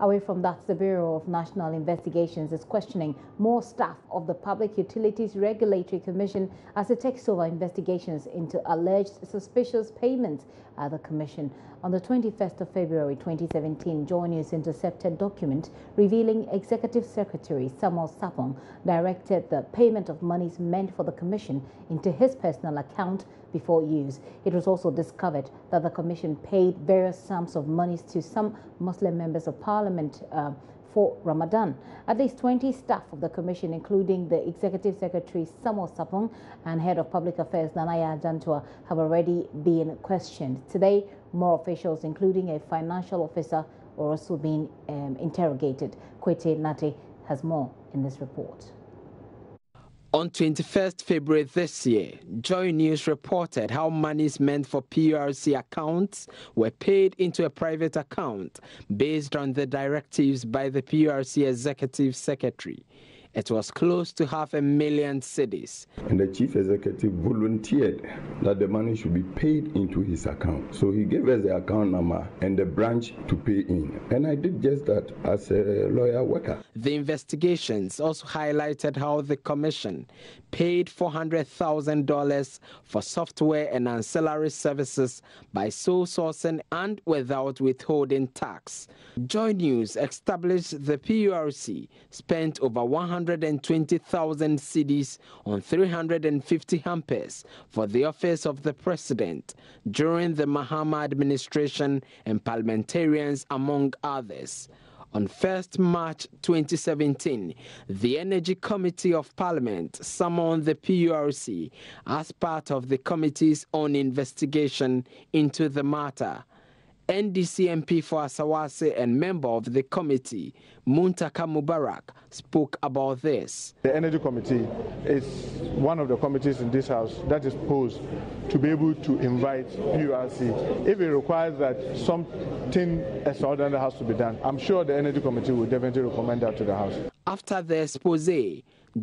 Away from that, the Bureau of National Investigations is questioning more staff of the Public Utilities Regulatory Commission as it takes over investigations into alleged suspicious payments at the Commission. On the 21st of February 2017, Joy News intercepted document revealing Executive Secretary Samuel Sapong directed the payment of monies meant for the Commission into his personal account before use. It was also discovered that the Commission paid various sums of monies to some Muslim members of Parliament for Ramadan. At least 20 staff of the Commission, including the Executive Secretary Samuel Sapong and Head of Public Affairs Nanaya Jantua, have already been questioned. Today, more officials, including a financial officer, are also being interrogated. Kwete Nate has more in this report. On 21st February this year, Joy News reported how monies meant for PURC accounts were paid into a private account based on the directives by the PURC Executive Secretary. It was close to 500,000 cedis. And the chief executive volunteered that the money should be paid into his account. So he gave us the account number and the branch to pay in. And I did just that as a lawyer worker. The investigations also highlighted how the commission paid $400,000 for software and ancillary services by sole sourcing and without withholding tax. Joy News established the PURC spent over 120,000 cedis on 350 hampers for the office of the president during the Mahama administration and parliamentarians, among others. On 1st March 2017, the Energy Committee of Parliament summoned the PURC as part of the committee's own investigation into the matter. NDC MP for Asawase and member of the committee, Muntaka Mubarak, spoke about this. The Energy Committee is one of the committees in this House that is posed to be able to invite PURC. If it requires that something extraordinary has to be done, I'm sure the Energy Committee will definitely recommend that to the House. After the expose,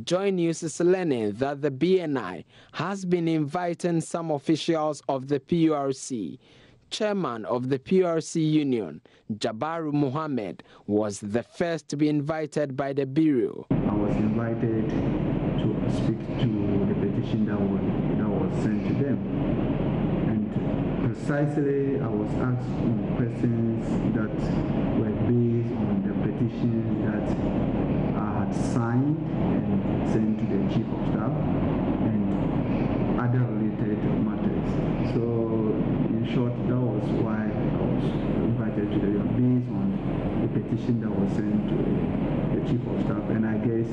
Joy News is learning that the BNI has been inviting some officials of the PURC. Chairman of the PURC Union, Jabaru Mohammed, was the first to be invited by the Bureau. I was invited to speak to the petition that was sent to them. And precisely, I was asked questions that were based on the petition that I had signed and sent to the Chief of Staff and other related matters. So, in short, that was why I was invited to the based on the petition that was sent to the Chief of Staff. And I guess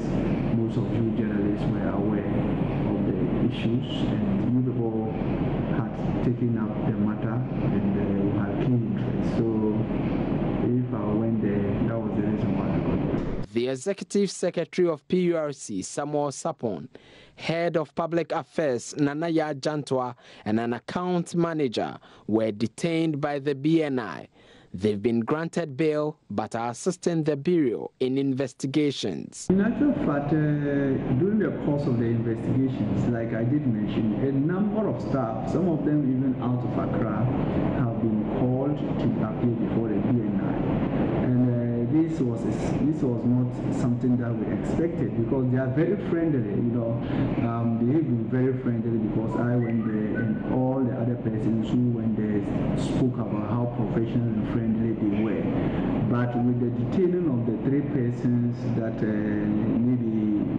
most of you journalists were aware of the issues, and you people had taken up the matter and you had keen interest. So if I went there, that was the reason why I got there. The Executive Secretary of PURC, Samuel Sapong, Head of Public Affairs, Nanaya Jantua, and an account manager were detained by the BNI. They've been granted bail but are assisting the Bureau in investigations. In actual fact, during the course of the investigations, like I did mention, a number of staff, some of them even out of Accra, have been called to appear before the BNI. This was not something that we expected, because they are very friendly, they have been very friendly, because I went there and all the other persons who went there spoke about how professional and friendly they were. But with the detaining of the three persons that maybe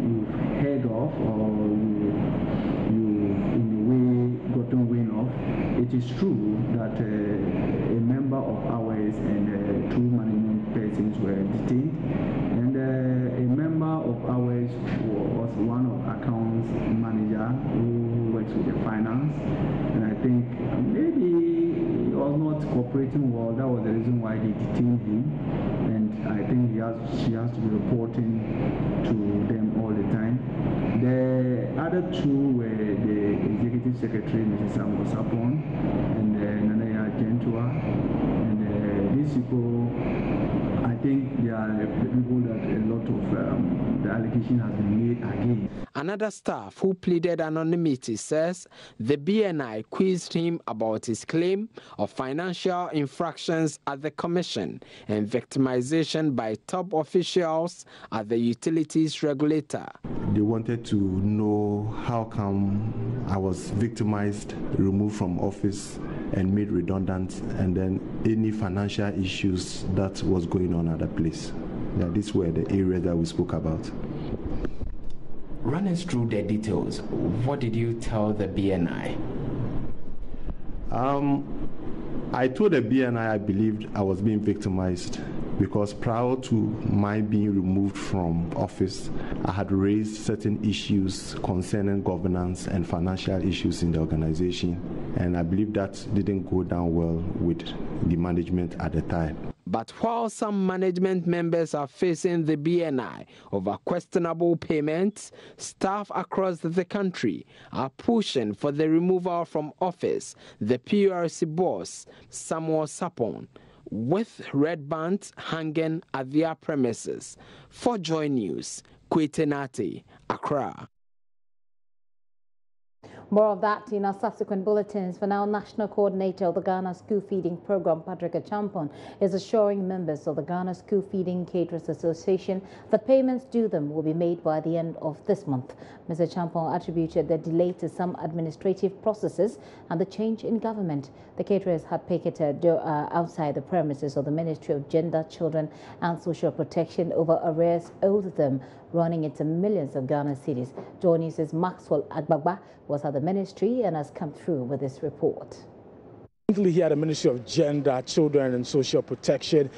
you've heard of or you in a way gotten wind of, it is true that a member of ours and two management persons were detained, and a member of ours was one of accounts manager who works with the finance, and I think maybe he was not cooperating well. That was the reason why they detained him, and I think she has to be reporting to them all the time. The other two were the Executive Secretary, Mrs. Samuel Sapong, and Nanaya Jantua, and these people, I think there are people that a lot of the allegation has been made again. Another staff who pleaded anonymity says the BNI quizzed him about his claim of financial infractions at the commission and victimization by top officials at the utilities regulator. They wanted to know how come I was victimized, removed from office and made redundant, and then any financial issues that was going on at the place. Yeah, these were the areas that we spoke about. Run us through the details. What did you tell the BNI? I told the BNI I believed I was being victimized because prior to my being removed from office, I had raised certain issues concerning governance and financial issues in the organization, and I believe that didn't go down well with the management at the time. But while some management members are facing the BNI over questionable payments, staff across the country are pushing for the removal from office the PURC boss, Samuel Sapon, with red bands hanging at their premises. For Joy News, Kwetenate, Accra. More of that in our subsequent bulletins. For now, National Coordinator of the Ghana School Feeding Program, Patrick Achampon, is assuring members of the Ghana School Feeding Caterers Association that payments due them will be made by the end of this month. Mr. Achampon attributed the delay to some administrative processes and the change in government. The caterers had picketed outside the premises of the Ministry of Gender, Children and Social Protection over arrears owed them, running into millions of Ghana cedis. Joy News' Maxwell Agbagba was at the ministry and has come through with this report. Here at the Ministry of Gender, Children and Social Protection,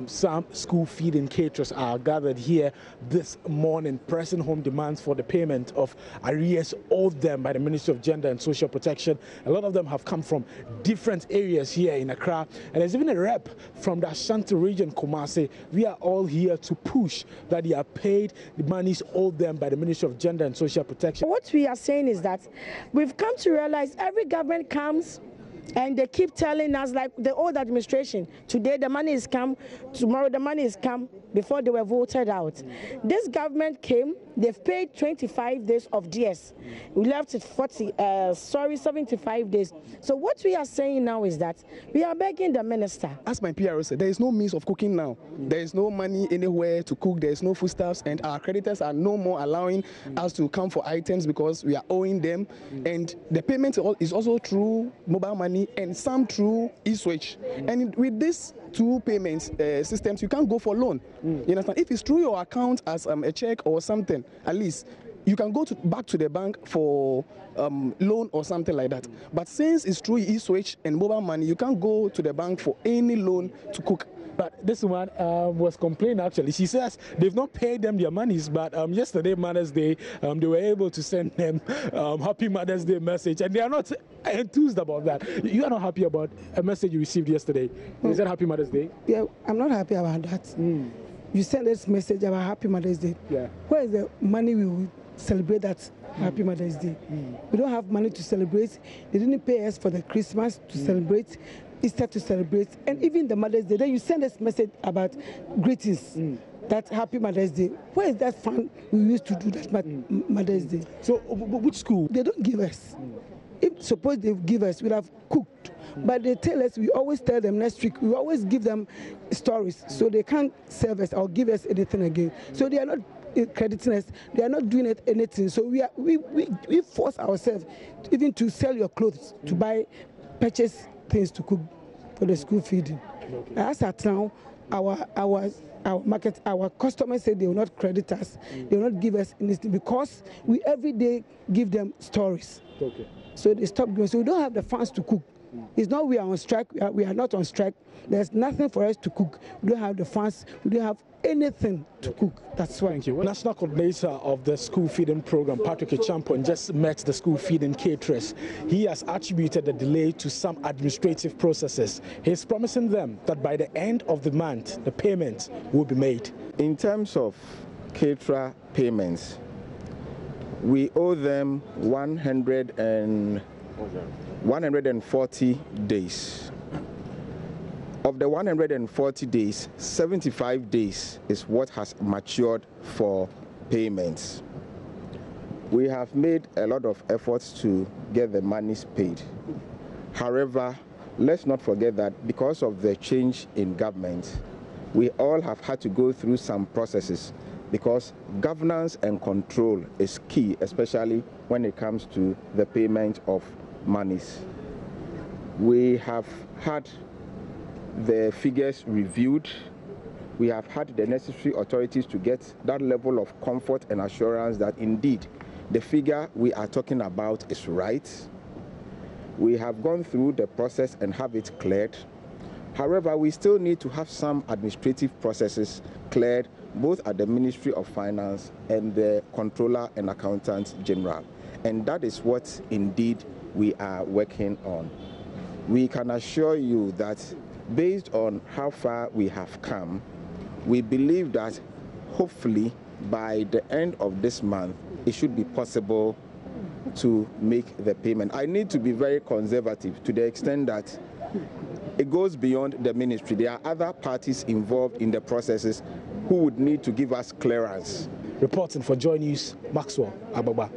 some school feeding caterers are gathered here this morning, pressing home demands for the payment of arrears owed them by the Ministry of Gender and Social Protection. A lot of them have come from different areas here in Accra, and there's even a rep from the Ashanti region, Kumasi. We are all here to push that they are paid the monies owed them by the Ministry of Gender and Social Protection. What we are saying is that we've come to realize every government comes and they keep telling us, like the old administration, today the money is come, tomorrow the money is come, before they were voted out. This government came, they've paid 25 days of DS. We left it 75 days. So what we are saying now is that we are begging the minister. As my PR said, there is no means of cooking now. There is no money anywhere to cook, there is no foodstuffs, and our creditors are no more allowing us to come for items because we are owing them. And the payment is also through mobile money and some through e-switch. And with these two payments systems, you can't go for loan. You understand? If it's through your account as a check or something, at least you can go back to the bank for loan or something like that. But since it's through e-switch and mobile money, you can't go to the bank for any loan to cook. But this one was complaining actually. She says they've not paid them their monies, but yesterday, Mother's Day, they were able to send them Happy Mother's Day message, and they are not enthused about that. You are not happy about a message you received yesterday. Is that Happy Mother's Day? Yeah, I'm not happy about that. You send this message about Happy Mother's Day. Yeah. Where is the money we will celebrate that Happy Mother's Day? We don't have money to celebrate. They didn't pay us for the Christmas to celebrate, Easter to celebrate, and even the Mother's Day. Then you send us message about greetings, that Happy Mother's Day. Where is that fund we used to do that Mother's Day? So which school? They don't give us. If suppose they give us, we'd have cooked. But they tell us, we always tell them next week, we always give them stories, so they can't serve us or give us anything again. So they are not crediting us, they are not doing anything. So we force ourselves even to sell your clothes, to purchase things to cook for the school feeding. As at now, our market, our customers say they will not credit us, they will not give us anything because we every day give them stories. Okay. So they stop doing. So we don't have the funds to cook. It's not we are on strike. We are not on strike. There's nothing for us to cook. We don't have the funds. We don't have anything to cook. That's why. Thank you. National Coordinator of the School Feeding Program, Patrick Achampon, just met the school feeding caterers. He has attributed the delay to some administrative processes. He's promising them that by the end of the month, the payment will be made. In terms of caterer payments, we owe them 140 days Of the 140 days, 75 days is what has matured for payments. We have made a lot of efforts to get the monies paid. However, let's not forget that because of the change in government, we all have had to go through some processes because governance and control is key, especially when it comes to the payment of monies. We have had the figures reviewed. We have had the necessary authorities to get that level of comfort and assurance that indeed the figure we are talking about is right. We have gone through the process and have it cleared. However, we still need to have some administrative processes cleared both at the Ministry of Finance and the Controller and Accountant General. And that is what indeed we are working on. We can assure you that based on how far we have come, we believe that hopefully by the end of this month, it should be possible to make the payment. I need to be very conservative to the extent that it goes beyond the ministry. There are other parties involved in the processes who would need to give us clearance. Reporting for Joy News, Maxwell Ababa.